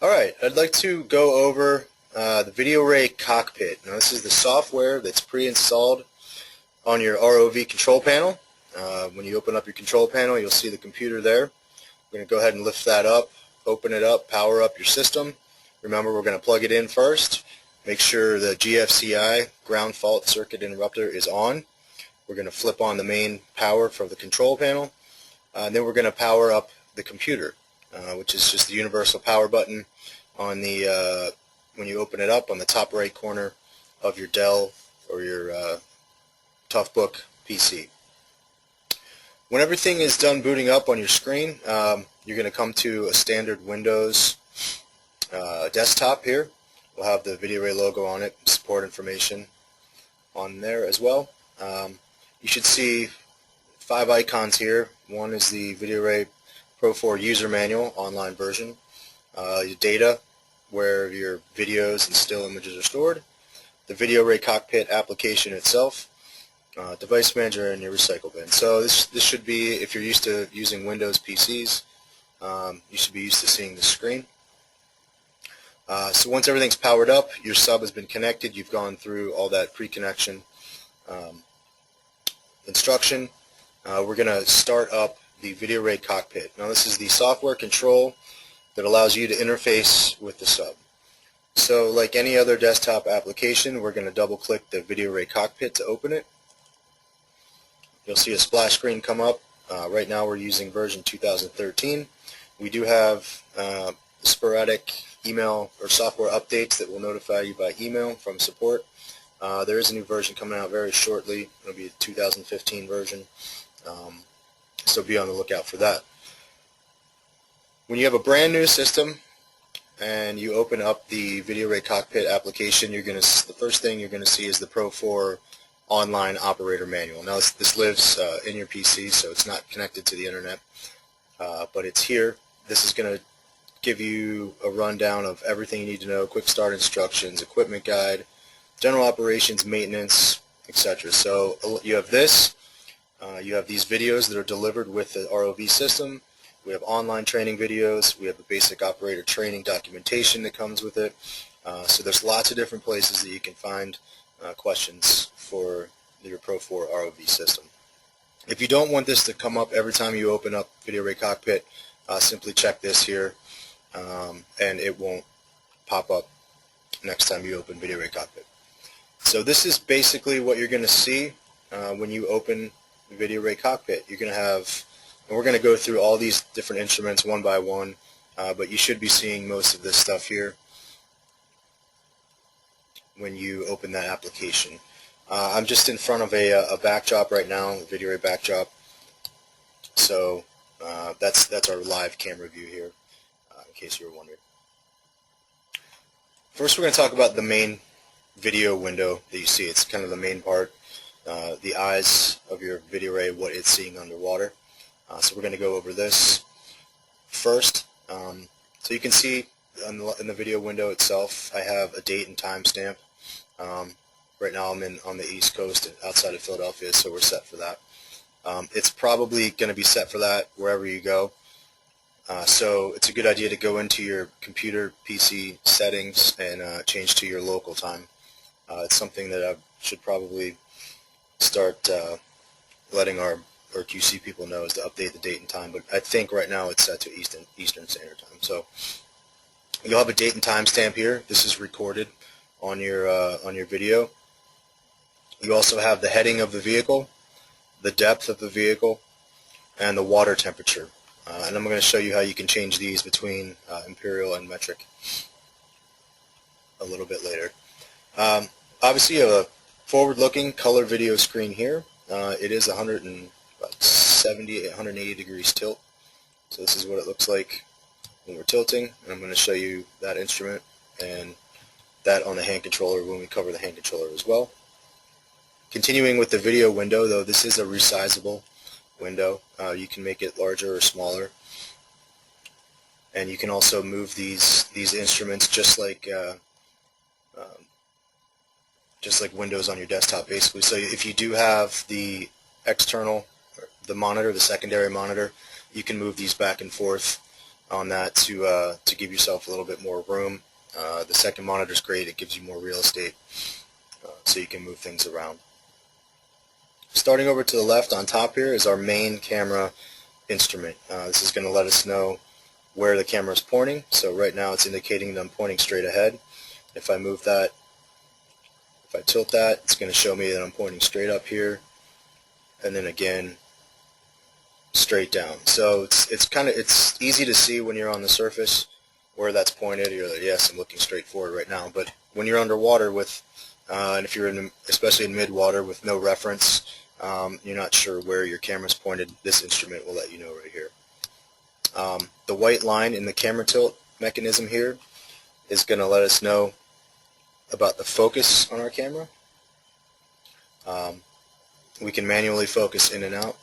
Alright, I'd like to go over the VideoRay Cockpit. Now this is the software that's pre-installed on your ROV control panel. When you open up your control panel, you'll see the computer there. We're going to go ahead and lift that up, open it up, power up your system. Remember, we're going to plug it in first. Make sure the GFCI, ground fault circuit interrupter, is on. We're going to flip on the main power for the control panel. And then we're going to power up the computer, which is just the universal power button on the when you open it up on the top right corner of your Dell or your Toughbook PC. When everything is done booting up on your screen, you're going to come to a standard Windows desktop here. We'll have the VideoRay logo on it, support information on there as well. You should see 5 icons here. One is the VideoRay Pro 4 user manual online version, your data, where your videos and still images are stored, the VideoRay Cockpit application itself, device manager, and your recycle bin. So this should be, if you're used to using Windows PCs, you should be used to seeing the screen. So once everything's powered up, your sub has been connected, you've gone through all that pre-connection instruction. We're going to start up the VideoRay Cockpit. Now this is the software control that allows you to interface with the sub. So like any other desktop application, we're going to double click the VideoRay Cockpit to open it. You'll see a splash screen come up. Right now we're using version 2013. We do have sporadic email or software updates that will notify you by email from support. There is a new version coming out very shortly. It'll be a 2015 version. So be on the lookout for that. When you have a brand new system and you open up the VideoRay Cockpit application, the first thing you're going to see is the Pro 4 online operator manual. Now this lives in your PC, so it's not connected to the internet, but it's here. This is going to give you a rundown of everything you need to know: quick start instructions, equipment guide, general operations, maintenance, etc. So you have this. You have these videos that are delivered with the ROV system. We have online training videos. We have a basic operator training documentation that comes with it. So there's lots of different places that you can find questions for your Pro 4 ROV system. If you don't want this to come up every time you open up VideoRay Cockpit, simply check this here, and it won't pop up next time you open VideoRay Cockpit. So this is basically what you're going to see when you open VideoRay Cockpit. You're going to have, and we're going to go through all these different instruments one by one, but you should be seeing most of this stuff here when you open that application. I'm just in front of a backdrop right now, a VideoRay backdrop. So that's our live camera view here, in case you were wondering. First, we're going to talk about the main video window that you see. It's kind of the main part, the eyes of your VideoRay, what it's seeing underwater. So we're going to go over this first. So you can see in the video window itself, I have a date and time stamp. Right now I'm on the East Coast outside of Philadelphia, so we're set for that. It's probably going to be set for that wherever you go. So it's a good idea to go into your computer PC settings and change to your local time. It's something that I should probably start letting our QC people know, is to update the date and time, but I think right now it's set to Eastern Standard Time. So you'll have a date and time stamp here. This is recorded on your video. You also have the heading of the vehicle, the depth of the vehicle, and the water temperature. And I'm going to show you how you can change these between imperial and metric a little bit later. Obviously, you have a forward-looking color video screen here. It is 170, 180 degrees tilt. So this is what it looks like when we're tilting, and I'm going to show you that instrument and that on the hand controller when we cover the hand controller as well. Continuing with the video window, though, this is a resizable window. You can make it larger or smaller, and you can also move these instruments just like Windows on your desktop, basically. So if you do have the external, the monitor, the secondary monitor, you can move these back and forth on that to give yourself a little bit more room. The second monitor is great. It gives you more real estate so you can move things around. Starting over to the left on top here is our main camera instrument. This is going to let us know where the camera is pointing. So right now it's indicating that I'm pointing straight ahead. If I move that, if I tilt that, it's going to show me that I'm pointing straight up here, and then again straight down. So it's easy to see when you're on the surface where that's pointed. You're like, yes, I'm looking straight forward right now. But when you're underwater with, and if you're especially in mid-water with no reference, you're not sure where your camera's pointed, this instrument will let you know right here. The white line in the camera tilt mechanism here is going to let us know about the focus on our camera. We can manually focus in and out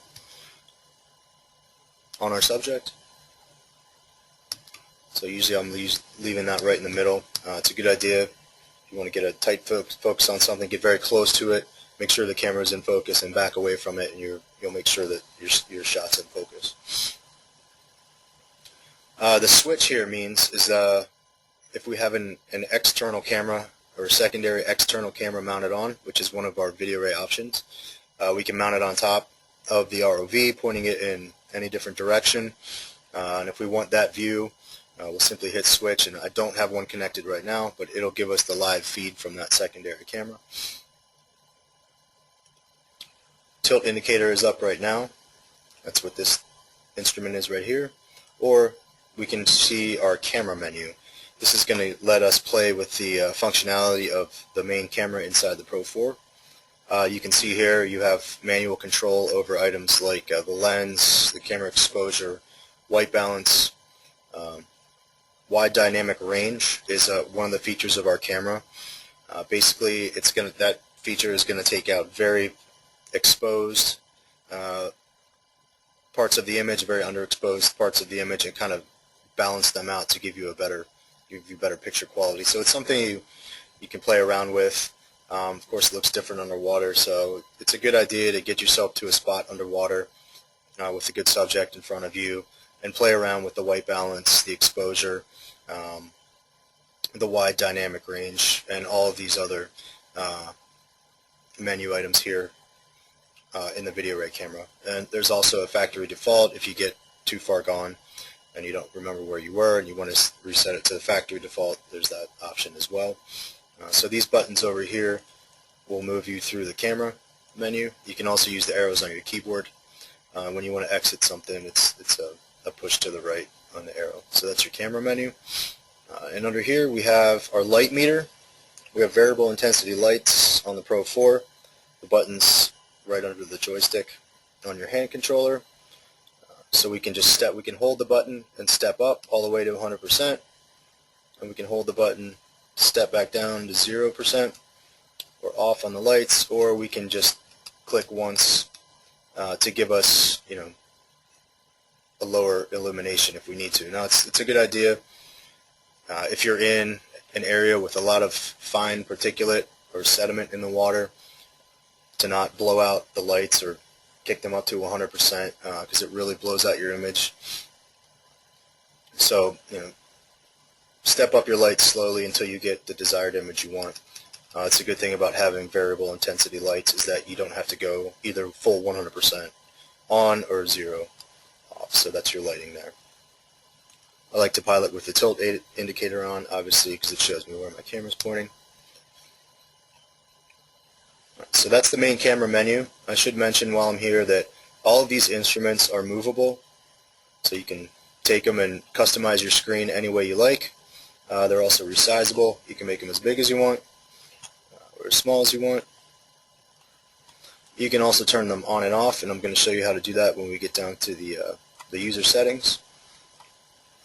on our subject. So usually I'm leaving that right in the middle. It's a good idea. If you want to get a tight focus on something, get very close to it, make sure the camera is in focus, and back away from it, and you'll make sure that your shot's in focus. The switch here means is if we have an external camera or a secondary external camera mounted on, which is one of our VideoRay options, we can mount it on top of the ROV, pointing it in any different direction. And if we want that view, we'll simply hit switch, and I don't have one connected right now, but it'll give us the live feed from that secondary camera. Tilt indicator is up right now. That's what this instrument is right here. Or we can see our camera menu. This is going to let us play with the functionality of the main camera inside the Pro 4. You can see here you have manual control over items like the lens, the camera exposure, white balance. Wide dynamic range is one of the features of our camera. Basically, that feature is going to take out very exposed parts of the image, very underexposed parts of the image, and kind of balance them out to give you better picture quality. So it's something you can play around with. Of course, it looks different underwater, so it's a good idea to get yourself to a spot underwater with a good subject in front of you and play around with the white balance, the exposure, the wide dynamic range, and all of these other menu items here in the VideoRay camera. And there's also a factory default. If you get too far gone and you don't remember where you were and you want to reset it to the factory default, there's that option as well. So these buttons over here will move you through the camera menu. You can also use the arrows on your keyboard. When you want to exit something, it's a push to the right on the arrow. So that's your camera menu. And under here we have our light meter. We have variable intensity lights on the Pro 4. The button's right under the joystick on your hand controller. So we can we can hold the button and step up all the way to 100%, and we can hold the button, step back down to 0% or off on the lights, or we can just click once to give us, a lower illumination if we need to. Now it's a good idea if you're in an area with a lot of fine particulate or sediment in the water to not blow out the lights or kick them up to 100% because it really blows out your image. So step up your lights slowly until you get the desired image you want. It's a good thing about having variable intensity lights is that you don't have to go either full 100% on or 0 off. So that's your lighting there. I like to pilot with the tilt indicator on, obviously, because it shows me where my camera's pointing. So that's the main camera menu. I should mention while I'm here that all of these instruments are movable, so you can take them and customize your screen any way you like. They're also resizable. You can make them as big as you want or as small as you want. You can also turn them on and off, and I'm going to show you how to do that when we get down to the user settings.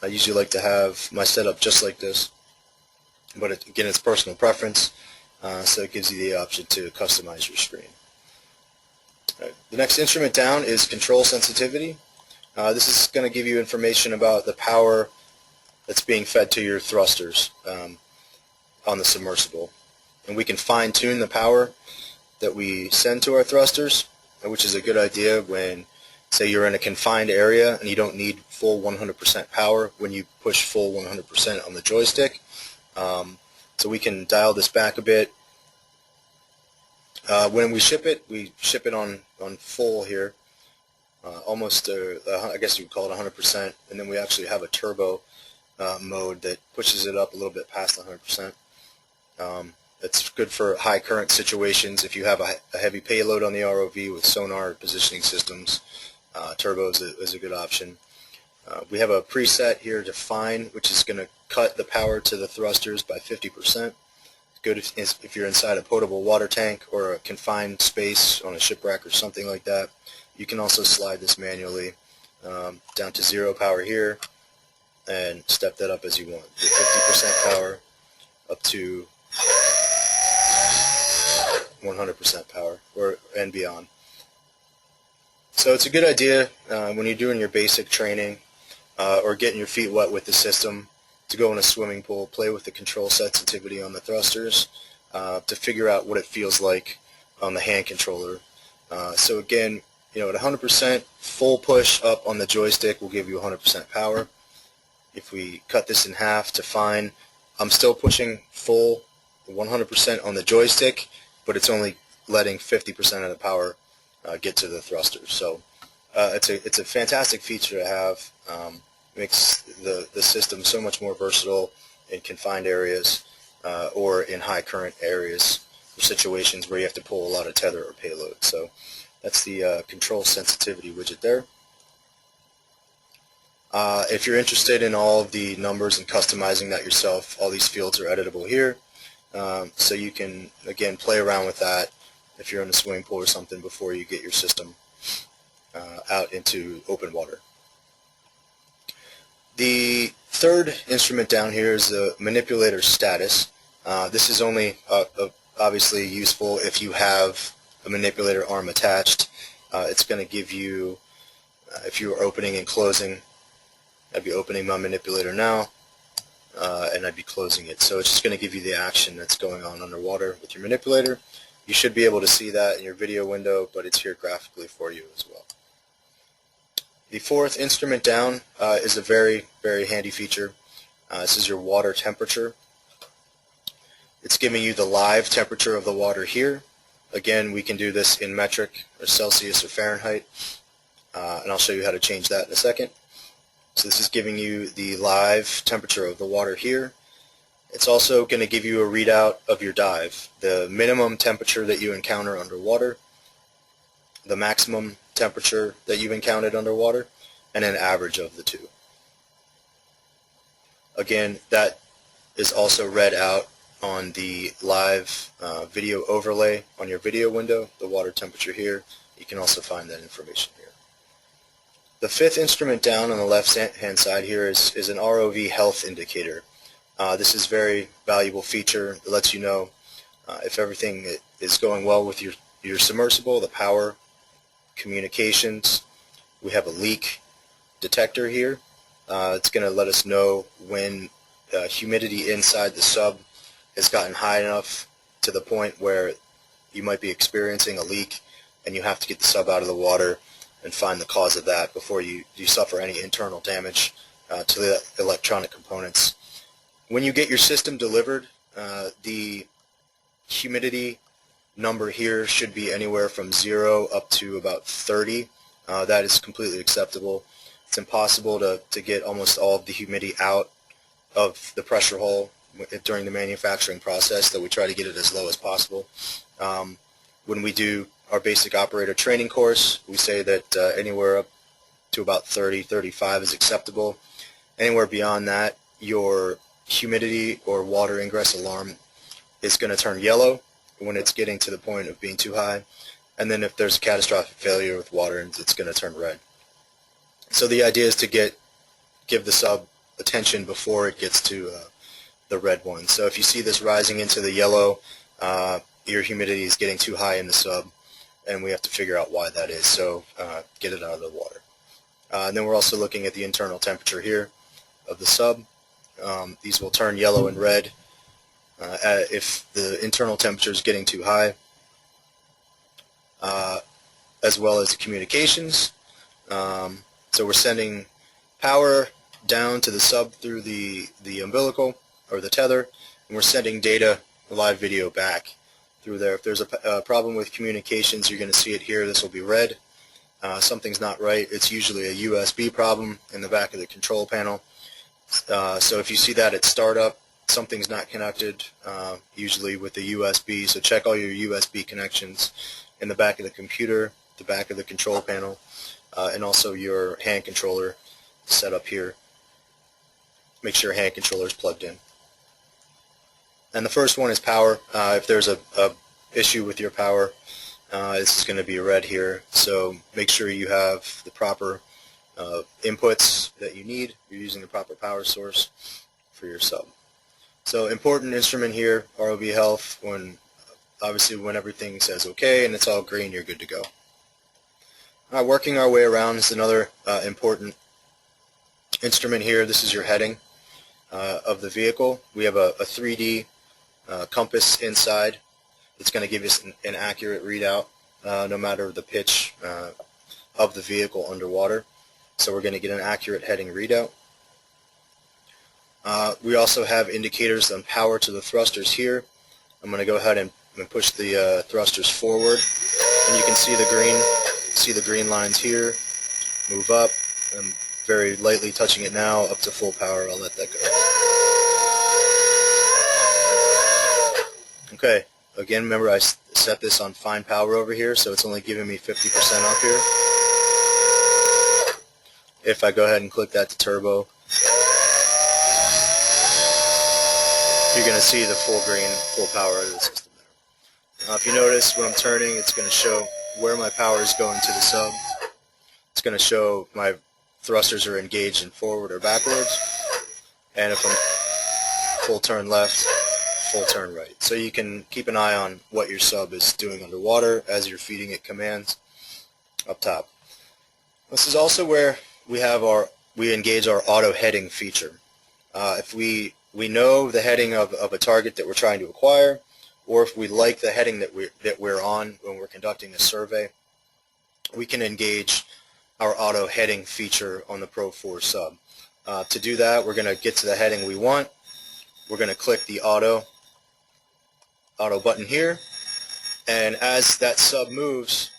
I usually like to have my setup just like this, but again, it's personal preference, so it gives you the option to customize your screen. Right. The next instrument down is control sensitivity. This is going to give you information about the power that's being fed to your thrusters on the submersible. And we can fine-tune the power that we send to our thrusters, which is a good idea when, say you're in a confined area and you don't need full 100% power when you push full 100% on the joystick. So we can dial this back a bit. When we ship it on full here, almost, I guess you would call it 100%, and then we actually have a turbo mode that pushes it up a little bit past 100%. It's good for high current situations. If you have a heavy payload on the ROV with sonar positioning systems, turbo is a good option. We have a preset here to fine, which is going to cut the power to the thrusters by 50%. It's good if you're inside a potable water tank or a confined space on a shipwreck or something like that. You can also slide this manually down to 0 power here and step that up as you want. 50% power up to 100% power and beyond. So it's a good idea when you're doing your basic training or getting your feet wet with the system to go in a swimming pool, play with the control sensitivity on the thrusters to figure out what it feels like on the hand controller. So again, at 100% full push up on the joystick will give you 100% power. If we cut this in half to fine, I'm still pushing full 100% on the joystick, but it's only letting 50% of the power get to the thrusters. So it's a fantastic feature to have. Makes the system so much more versatile in confined areas or in high current areas or situations where you have to pull a lot of tether or payload. So that's the control sensitivity widget there. If you're interested in all of the numbers and customizing that yourself, all these fields are editable here. So you can, again, play around with that if you're in a swimming pool or something before you get your system out into open water. The third instrument down here is the Manipulator Status. This is only obviously useful if you have a manipulator arm attached. It's going to give you, if you are opening and closing, I'd be opening my manipulator now, and I'd be closing it. So it's just going to give you the action that's going on underwater with your manipulator. You should be able to see that in your video window, but it's here graphically for you as well. The fourth instrument down is a very, very handy feature. This is your water temperature. It's giving you the live temperature of the water here. Again, we can do this in metric or Celsius or Fahrenheit, and I'll show you how to change that in a second. So this is giving you the live temperature of the water here. It's also going to give you a readout of your dive, the minimum temperature that you encounter underwater, the maximum temperature that you've encountered underwater, and an average of the two. Again, that is also read out on the live video overlay on your video window, the water temperature here. You can also find that information here. The fifth instrument down on the left-hand side here is an Rov Health Indicator. This is a very valuable feature. It lets you know if everything is going well with your submersible, the power, communications. We have a leak detector here. It's going to let us know when humidity inside the sub has gotten high enough to the point where you might be experiencing a leak and you have to get the sub out of the water and find the cause of that before you suffer any internal damage to the electronic components. When you get your system delivered, the humidity number here should be anywhere from 0 up to about 30. That is completely acceptable. It's impossible to get almost all of the humidity out of the pressure hull during the manufacturing process, so we try to get it as low as possible. When we do our basic operator training course, we say that anywhere up to about 30, 35 is acceptable. Anywhere beyond that, your humidity or water ingress alarm is going to turn yellow when it's getting to the point of being too high, and then if there's a catastrophic failure with water, it's going to turn red. So the idea is to give the sub attention before it gets to the red one. So if you see this rising into the yellow, your humidity is getting too high in the sub, and we have to figure out why that is. So get it out of the water. And then we're also looking at the internal temperature here of the sub. These will turn yellow and red if the internal temperature is getting too high, as well as the communications. So we're sending power down to the sub through the umbilical or the tether, and we're sending data, live video, back through there. If there's a problem with communications, you're going to see it here. This will be red. Something's not right. It's usually a USB problem in the back of the control panel. So if you see that at startup, something's not connected, usually with the USB. So check all your USB connections in the back of the computer, the back of the control panel, and also your hand controller set up here. Make sure your hand controller is plugged in. And the first one is power. If there's a issue with your power, this is going to be red here. So make sure you have the proper inputs that you need. You're using the proper power source for your sub. So important instrument here, Rov Health. Obviously when everything says okay and it's all green, you're good to go. Working our way around is another important instrument here. This is your heading of the vehicle. We have a 3D compass inside. It's going to give us an accurate readout no matter the pitch of the vehicle underwater. So we're going to get an accurate heading readout. We also have indicators on power to the thrusters here. I'm going to go ahead and push the thrusters forward, and you can see the green lines here move up. I'm very lightly touching it now up to full power. I'll let that go. Okay, again, remember I set this on fine power over here, so it's only giving me 50% off here. If I go ahead and click that to turbo, you're going to see the full green, full power of the system there. If you notice when I'm turning, it's going to show where my power is going to the sub. It's going to show my thrusters are engaged in forward or backwards, and if I'm full turn left, full turn right. So you can keep an eye on what your sub is doing underwater as you're feeding it commands up top. This is also where we engage our auto heading feature. If we know the heading of a target that we're trying to acquire, or if we like the heading that we're on when we're conducting a survey, we can engage our auto heading feature on the Pro 4 sub. To do that, we're going to get to the heading we want. We're going to click the auto button here, and as that sub moves,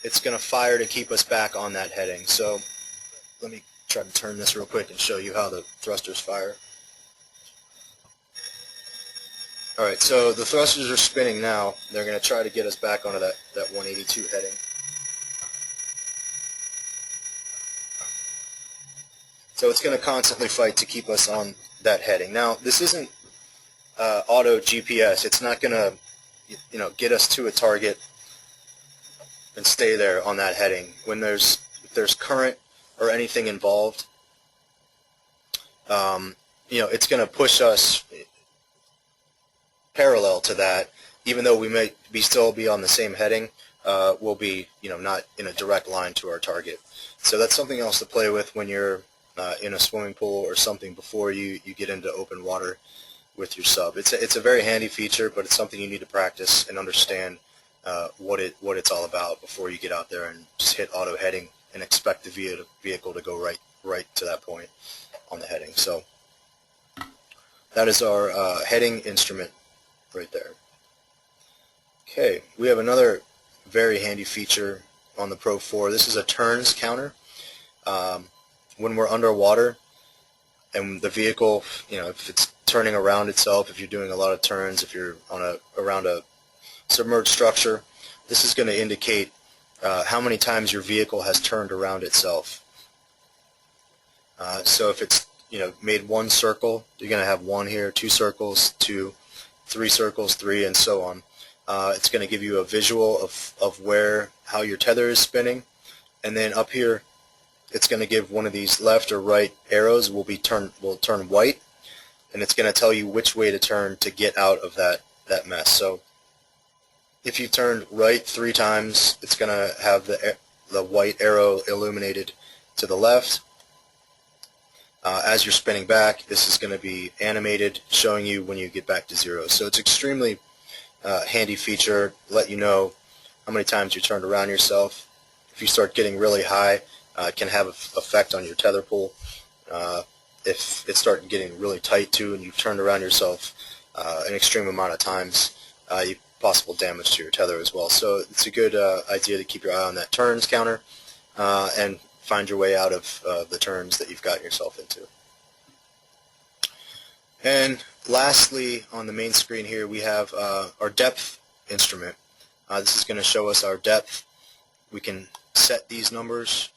it's going to fire to keep us back on that heading. So let me try to turn this real quick and show you how the thrusters fire. Alright, so the thrusters are spinning now. They're going to try to get us back onto that 182 heading. So it's going to constantly fight to keep us on that heading. Now, this isn't auto GPS. It's not going to get us to a target and stay there on that heading. If there's current or anything involved, it's going to push us parallel to that. Even though we may still be on the same heading, we'll be not in a direct line to our target. So that's something else to play with when you're in a swimming pool or something before you get into open water with your sub. It's a very handy feature, but it's something you need to practice and understand what it's all about before you get out there and just hit auto heading and expect the vehicle to go right to that point on the heading. So that is our heading instrument right there. Okay, we have another very handy feature on the Pro 4. This is a turns counter. When we're underwater and the vehicle, if it's turning around itself, if you're doing a lot of turns, if you're around a submerged structure, this is going to indicate how many times your vehicle has turned around itself. So if it's made one circle, you're going to have 1 here, 2 circles, 2, 3 circles, 3, and so on. It's going to give you a visual of how your tether is spinning, and then up here it's going to give one of these left or right arrows will turn white, and it's going to tell you which way to turn to get out of that mess. So if you turned right 3 times, it's going to have the white arrow illuminated to the left. As you're spinning back, this is going to be animated, showing you when you get back to 0. So it's extremely handy feature, let you know how many times you turned around yourself. If you start getting really high, can have an effect on your tether pull. If it started getting really tight too and you've turned around yourself an extreme amount of times, possible damage to your tether as well. So it's a good idea to keep your eye on that turns counter and find your way out of the turns that you've gotten yourself into. And lastly, on the main screen here, we have our depth instrument. This is going to show us our depth. We can set these numbers.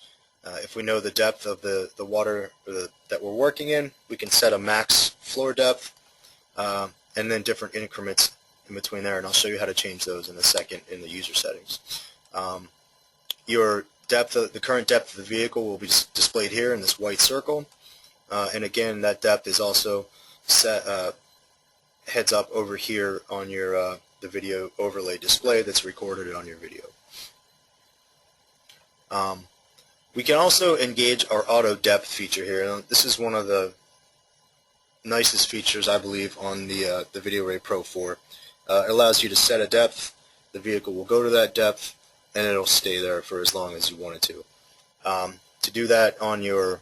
If we know the depth of the water that we're working in, we can set a max floor depth and then different increments in between there, and I'll show you how to change those in a second in the user settings. Your depth, the current depth of the vehicle will be displayed here in this white circle, and again that depth is also set heads up over here on your the video overlay display that's recorded on your video. We can also engage our auto depth feature here. Now, this is one of the nicest features, I believe, on the VideoRay Pro 4. It allows you to set a depth. The vehicle will go to that depth, and it'll stay there for as long as you want it to. To do that on the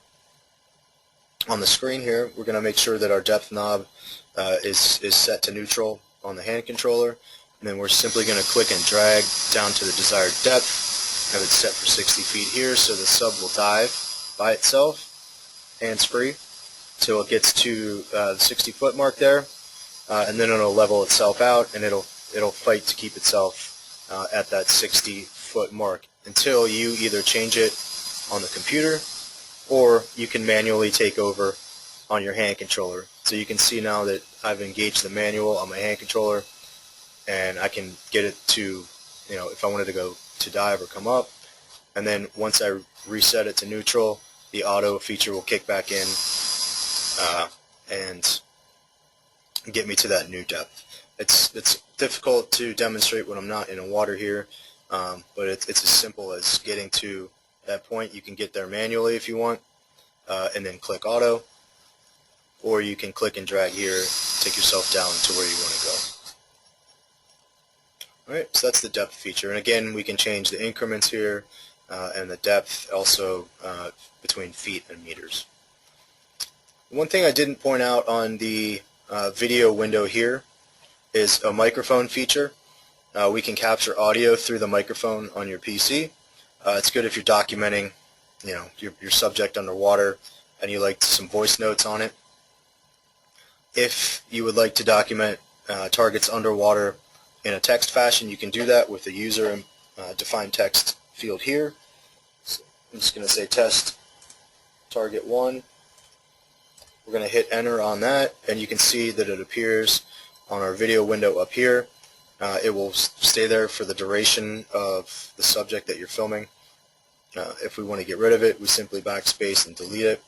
screen here, we're going to make sure that our depth knob is set to neutral on the hand controller, and then we're simply going to click and drag down to the desired depth. Have it set for 60 feet here, so the sub will dive by itself, hands-free, till it gets to the 60-foot mark there, and then it'll level itself out, and it'll fight to keep itself at that 60-foot mark until you either change it on the computer or you can manually take over on your hand controller. So you can see now that I've engaged the manual on my hand controller, and I can get it to, if I wanted to go to dive or come up, and then once I reset it to neutral, the auto feature will kick back in and get me to that new depth. It's difficult to demonstrate when I'm not in the water here, but it's as simple as getting to that point. You can get there manually if you want, and then click auto, or you can click and drag here, take yourself down to where you want to go. Alright, so that's the depth feature, and again we can change the increments here and the depth also between feet and meters. One thing I didn't point out on the video window here is a microphone feature. We can capture audio through the microphone on your PC. It's good if you're documenting your subject underwater and you like some voice notes on it. If you would like to document targets underwater in a text fashion, you can do that with the user defined text field here. So I'm just going to say test target 1. We're going to hit enter on that, and you can see that it appears on our video window up here. It will stay there for the duration of the subject that you're filming. If we want to get rid of it, we simply backspace and delete it,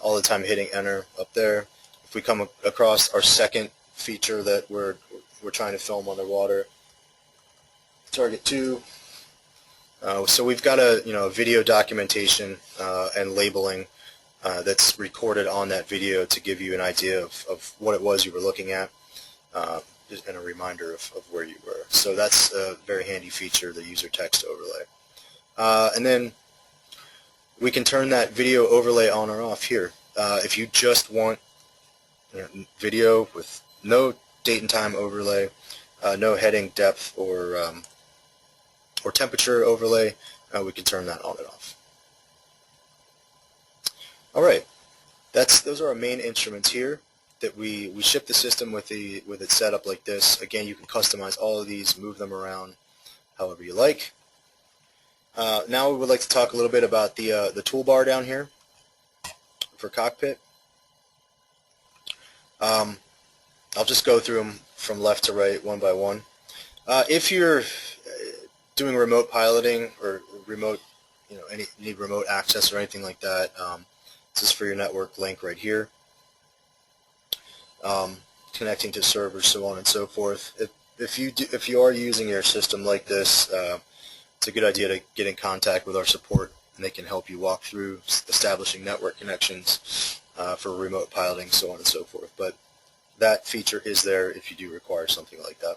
all the time hitting enter up there. If we come across our second feature that we're trying to film underwater, target 2. So we've got a video documentation and labeling that's recorded on that video to give you an idea of what it was you were looking at, and a reminder of where you were. So that's a very handy feature, the user text overlay. And then we can turn that video overlay on or off here. If you just want video with no date and time overlay, no heading, depth, or temperature overlay, we can turn that on and off. Alright, those are our main instruments here that we ship the system with it set up like this. Again, you can customize all of these, move them around however you like. Now we would like to talk a little bit about the toolbar down here for cockpit. I'll just go through them from left to right one by one. If you're doing remote piloting or remote, need remote access or anything like that, this is for your network link right here. Connecting to servers, so on and so forth. If you are using your system like this, it's a good idea to get in contact with our support, and they can help you walk through establishing network connections for remote piloting, so on and so forth. But that feature is there if you do require something like that.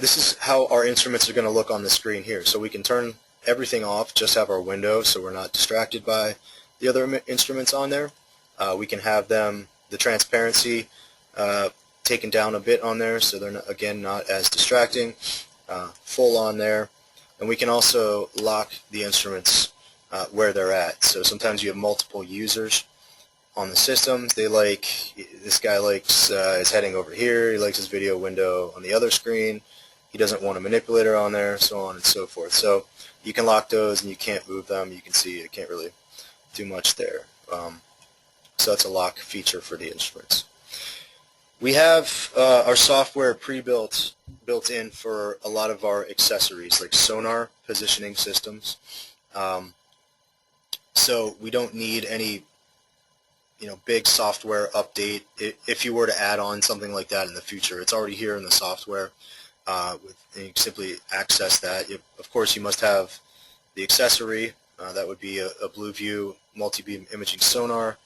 This is how our instruments are going to look on the screen here. So we can turn everything off, just have our window so we're not distracted by the other instruments on there. We can have them, the transparency taken down a bit on there so they're not, again, not as distracting, full on there. And we can also lock the instruments where they're at. So sometimes you have multiple users on the system. This guy likes his heading over here, he likes his video window on the other screen, he doesn't want a manipulator on there, so on and so forth. So you can lock those and you can't move them. You can see it can't really do much there. So that's a lock feature for the instruments. We have our software built in for a lot of our accessories like sonar positioning systems. So we don't need any big software update. If you were to add on something like that in the future, it's already here in the software. And you can simply access that. Of course, you must have the accessory. That would be a Blue View multi-beam imaging sonar,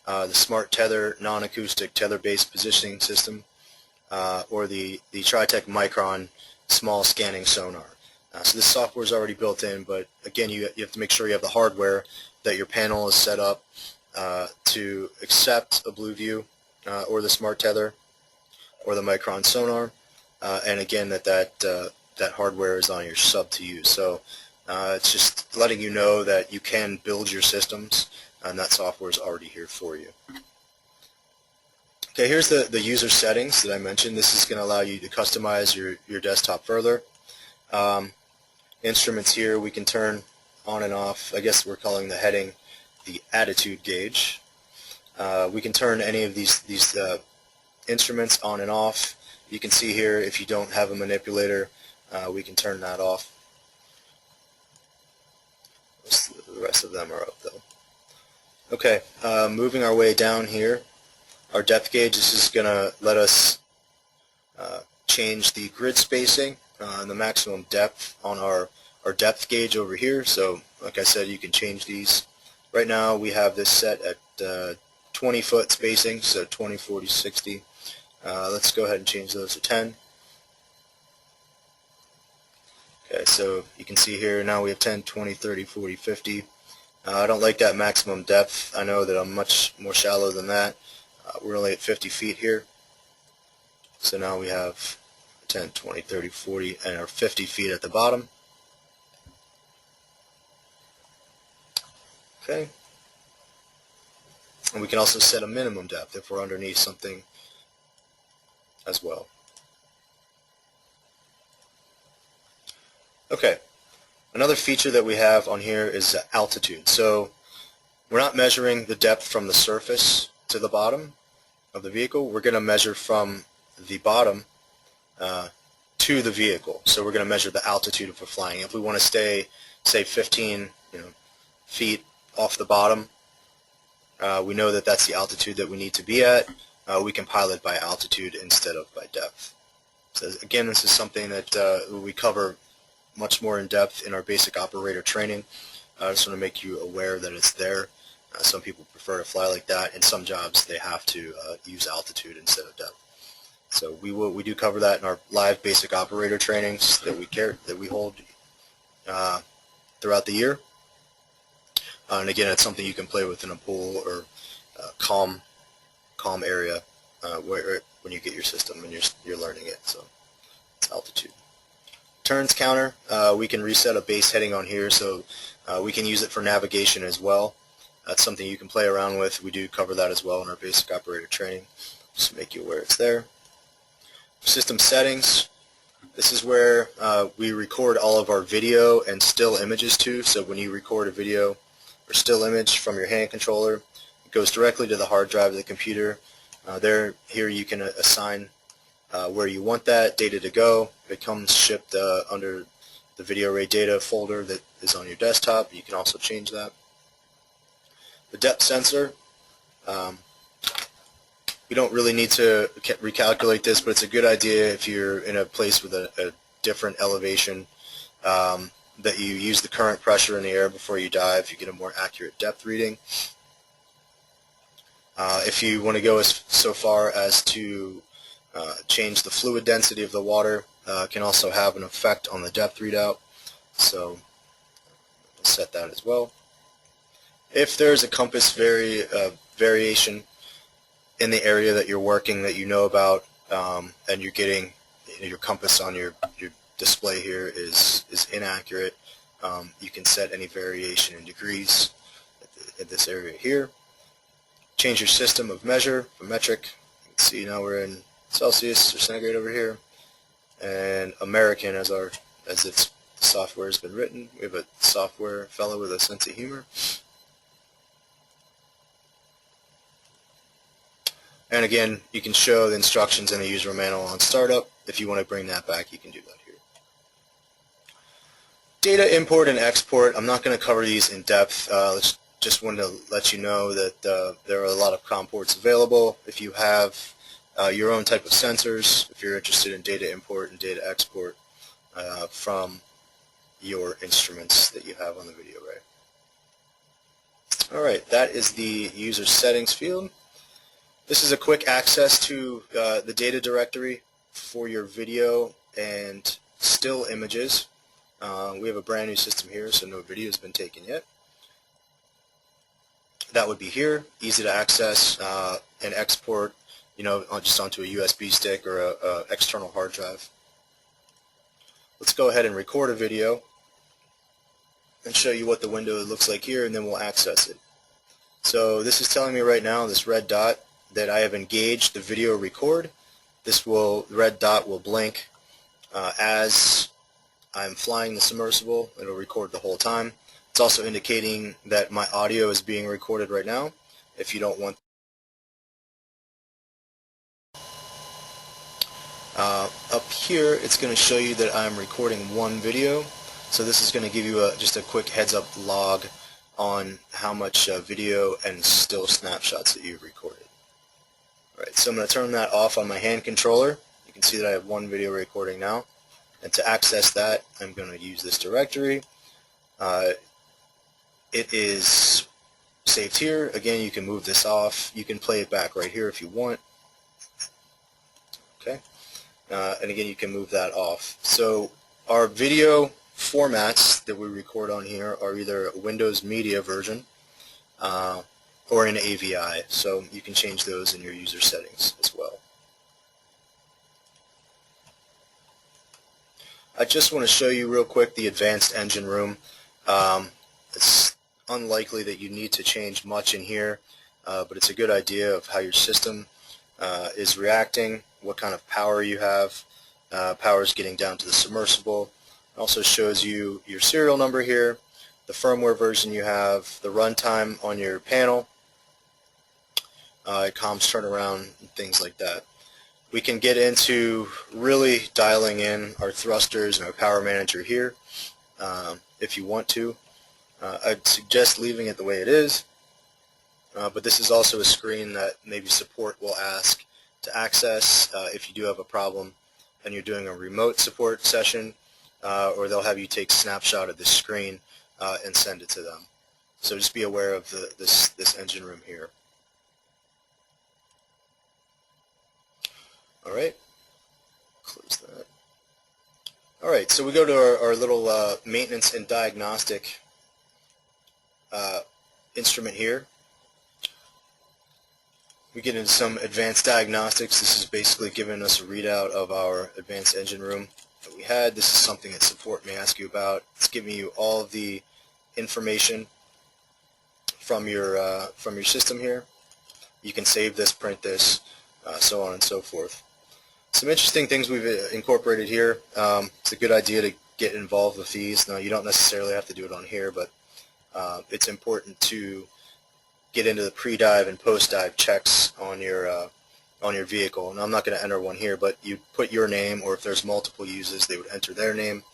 the Smart Tether non-acoustic tether-based positioning system, or the Tritech Micron small scanning sonar. So this software is already built in, but again, you have to make sure you have the hardware, that your panel is set up to accept a Blue View or the Smart Tether or the Micron sonar, and again that hardware is on your sub to use. So it's just letting you know that you can build your systems, and that software is already here for you. Okay, here's the user settings that I mentioned. This is going to allow you to customize your desktop further. Instruments here we can turn on and off. I guess we're calling the heading the attitude gauge. We can turn any of these instruments on and off. You can see here if you don't have a manipulator, we can turn that off. The rest of them are up though. Okay, moving our way down here, our depth gauge. This is going to let us change the grid spacing and the maximum depth on our depth gauge over here. So like I said, you can change these. Right now we have this set at 20 foot spacing, so 20, 40, 60. Let's go ahead and change those to 10. Okay, so you can see here now we have 10, 20, 30, 40, 50. I don't like that maximum depth. I know that I'm much more shallow than that. We're only at 50 feet here. So now we have 10, 20, 30, 40, and our 50 feet at the bottom. Okay. And we can also set a minimum depth if we're underneath something as well. Okay. Another feature that we have on here is altitude. So we're not measuring the depth from the surface to the bottom of the vehicle. We're going to measure from the bottom to the vehicle. So we're going to measure the altitude if we're flying. If we want to stay, say, 15 feet off the bottom, we know that that's the altitude that we need to be at. We can pilot by altitude instead of by depth. So again, this is something that we cover much more in depth in our basic operator training. I just want to make you aware that it's there. Some people prefer to fly like that. In some jobs, they have to use altitude instead of depth. So we do cover that in our live basic operator trainings that we hold throughout the year. And again, it's something you can play with in a pool or calm area when you get your system and you're learning it. So it's altitude. Turns counter, we can reset a base heading on here, so we can use it for navigation as well. That's something you can play around with. We do cover that as well in our basic operator training, just to make you aware it's there. System settings, this is where we record all of our video and still images to. So when you record a video or still image from your hand controller, it goes directly to the hard drive of the computer. Here you can assign where you want that data to go. It comes shipped under the VideoRay data folder that is on your desktop. You can also change that. The depth sensor, we don't really need to recalculate this, but it's a good idea if you're in a place with a different elevation that you use the current pressure in the air before you dive. You get a more accurate depth reading. If you want to go so far as to change the fluid density of the water, can also have an effect on the depth readout. So set that as well. If there's a compass variation in the area that you're working that you know about, and you're getting your compass on your display here is inaccurate, you can set any variation in degrees at this area here. Change your system of measure from metric. You can see now we're in Celsius or centigrade over here, and American as its software has been written. We have a software fellow with a sense of humor. And again, you can show the instructions in the user manual on startup. If you want to bring that back, you can do that here. Data import and export, I'm not going to cover these in depth. Just wanted to let you know that there are a lot of COM ports available. If you have your own type of sensors, if you're interested in data import and data export from your instruments that you have on the VideoRay. Alright, that is the user settings field. This is a quick access to the data directory for your video and still images. We have a brand new system here, so no video has been taken yet. That would be here, easy to access and export, just onto a USB stick or a external hard drive. Let's go ahead and record a video and show you what the window looks like here, and then we'll access it. So this is telling me right now, this red dot, that I have engaged the video record. This red dot will blink as I'm flying the submersible. It'll record the whole time. It's also indicating that my audio is being recorded right now. If you don't want up here, it's going to show you that I'm recording one video. So this is going to give you just a quick heads up log on how much video and still snapshots that you've recorded. Alright, so I'm going to turn that off on my hand controller. You can see that I have one video recording now. And to access that, I'm going to use this directory. It is saved here. Again, you can move this off. You can play it back right here if you want. Okay. And again, you can move that off. So our video formats that we record on here are either a Windows Media version or in AVI, so you can change those in your user settings as well. I just want to show you real quick the advanced engine room. It's unlikely that you need to change much in here, but it's a good idea of how your system is reacting, what kind of power you have. Power is getting down to the submersible. It also shows you your serial number here, the firmware version you have, the runtime on your panel, comms turnaround, and things like that. We can get into really dialing in our thrusters and our power manager here if you want to. I'd suggest leaving it the way it is, but this is also a screen that maybe support will ask to access if you do have a problem and you're doing a remote support session, or they'll have you take a snapshot of this screen and send it to them. So just be aware of this engine room here. Alright, close that. Alright, so we go to our little maintenance and diagnostic instrument here. We get into some advanced diagnostics. This is basically giving us a readout of our advanced engine room that we had. This is something that support may ask you about. It's giving you all of the information from your system here. You can save this, print this, so on and so forth. Some interesting things we've incorporated here. It's a good idea to get involved with these. Now, you don't necessarily have to do it on here, but it's important to get into the pre-dive and post-dive checks on your vehicle. And I'm not going to enter one here, but you put your name, or if there's multiple users, they would enter their name.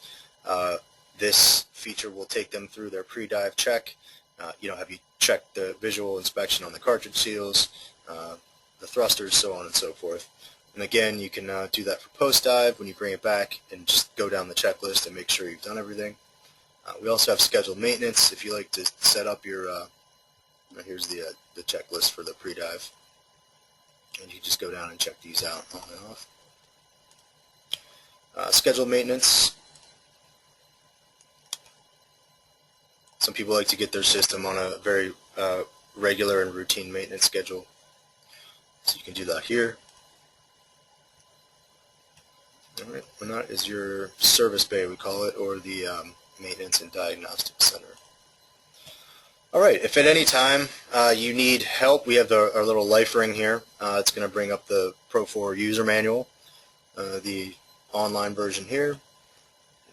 This feature will take them through their pre-dive check. Have you checked the visual inspection on the cartridge seals, the thrusters, so on and so forth. And again, you can do that for post-dive when you bring it back and just go down the checklist and make sure you've done everything. We also have scheduled maintenance if you like to set up your, here's the checklist for the pre-dive. And you just go down and check these out on and off. Scheduled maintenance. Some people like to get their system on a very regular and routine maintenance schedule. So you can do that here. Alright, and that is your service bay, we call it, or the Maintenance and Diagnostics Center. Alright, if at any time you need help, we have our little life ring here. It's going to bring up the Pro 4 user manual, the online version here,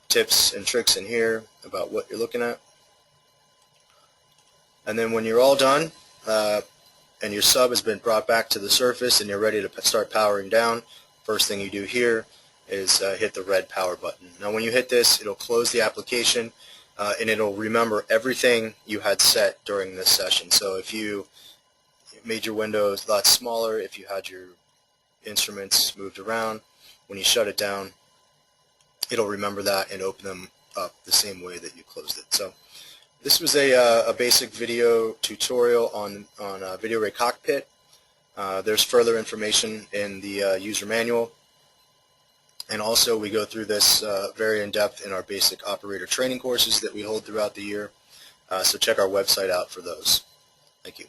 tips and tricks in here about what you're looking at. And then when you're all done and your sub has been brought back to the surface and you're ready to start powering down, first thing you do here is hit the red power button. Now when you hit this, it'll close the application and it'll remember everything you had set during this session. So if you made your windows a lot smaller, if you had your instruments moved around, when you shut it down, it'll remember that and open them up the same way that you closed it. So this was a basic video tutorial on VideoRay Cockpit. There's further information in the user manual. And also we go through this very in-depth in our basic operator training courses that we hold throughout the year. So check our website out for those. Thank you.